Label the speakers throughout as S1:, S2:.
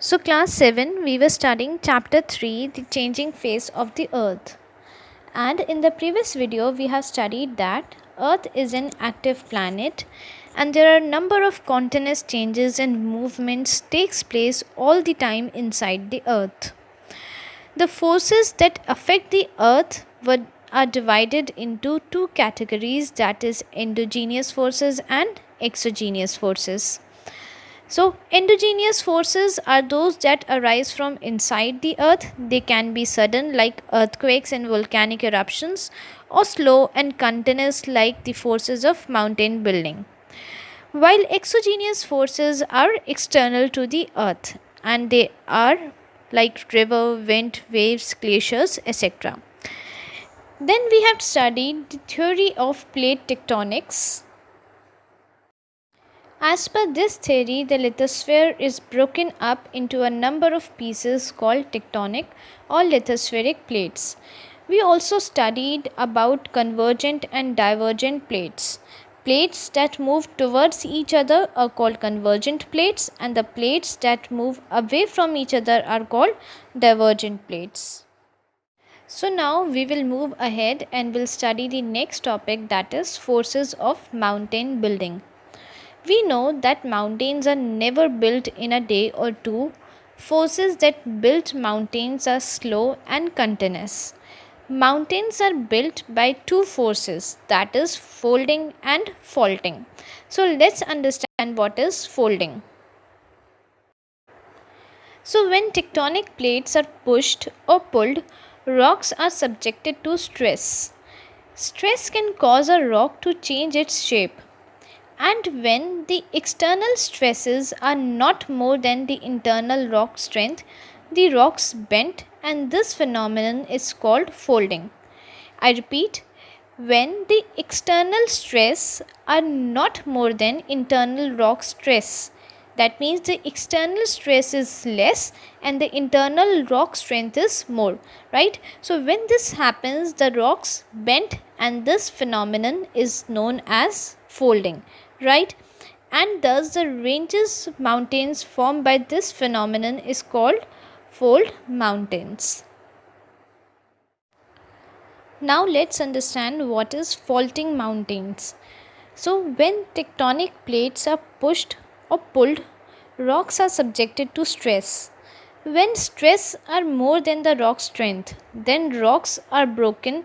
S1: So, class 7, we were studying chapter 3, the changing face of the earth. And in the previous video, we have studied that earth is an active planet and there are a number of continuous changes and movements takes place all the time inside the earth. The forces that affect the earth are divided into two categories, that is endogenous forces and exogenous forces. So, endogenous forces are those that arise from inside the earth. They can be sudden, like earthquakes and volcanic eruptions, or slow and continuous, like the forces of mountain building. While exogenous forces are external to the earth and they are like river, wind, waves, glaciers, etc. Then we have studied the theory of plate tectonics. As per this theory, the lithosphere is broken up into a number of pieces called tectonic or lithospheric plates. We also studied about convergent and divergent plates. Plates that move towards each other are called convergent plates, and the plates that move away from each other are called divergent plates. So now we will move ahead and will study the next topic, that is forces of mountain building. We know that mountains are never built in a day or two. Forces that build mountains are slow and continuous. Mountains are built by two forces, that is folding and faulting. So let's understand what is folding. So when tectonic plates are pushed or pulled, rocks are subjected to stress. Stress can cause a rock to change its shape. And when the external stresses are not more than the internal rock strength, the rocks bend, and this phenomenon is called folding. I repeat, when the external stress are not more than internal rock stress, that means the external stress is less and the internal rock strength is more, right? So when this happens, the rocks bend and this phenomenon is known as folding, right? And thus the ranges mountains formed by this phenomenon is called fold mountains. Now let's understand what is faulting mountains. So when tectonic plates are pushed or pulled, rocks are subjected to stress. When stress are more than the rock strength, then rocks are broken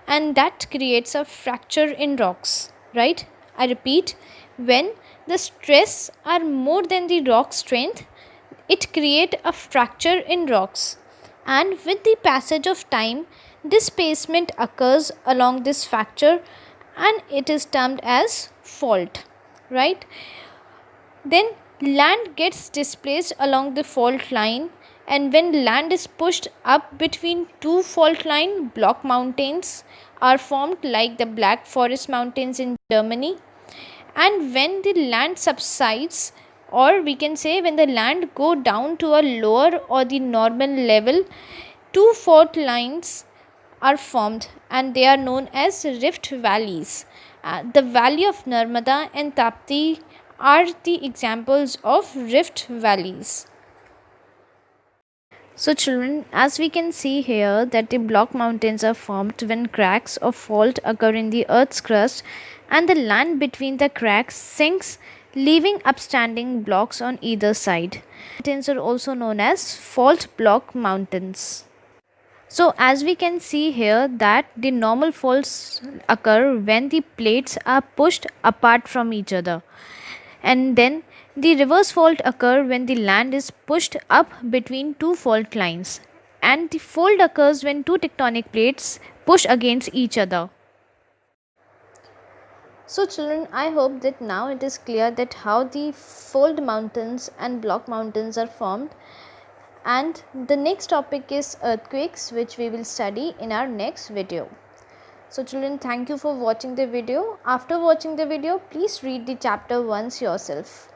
S1: and that creates a fracture in rocks, right? I repeat, when the stress are more than the rock strength, it create a fracture in rocks, and with the passage of time displacement occurs along this fracture and it is termed as fault, right? Then land gets displaced along the fault line, and when land is pushed up between two fault line, block mountains are formed like the Black Forest Mountains in Germany. And when the land subsides, or we can say when the land go down to a lower or the normal level, two fault lines are formed and they are known as rift valleys. The valley of Narmada and Tapti are the examples of rift valleys. So children, as we can see here that the block mountains are formed when cracks or fault occur in the earth's crust and the land between the cracks sinks, leaving upstanding blocks on either side. Mountains are also known as fault block mountains. So as we can see here that the normal faults occur when the plates are pushed apart from each other, and then the reverse fault occur when the land is pushed up between two fault lines, and the fold occurs when two tectonic plates push against each other. So children, I hope that now it is clear that how the fold mountains and block mountains are formed, and the next topic is earthquakes, which we will study in our next video. So children, thank you for watching the video. After watching the video, please read the chapter once yourself.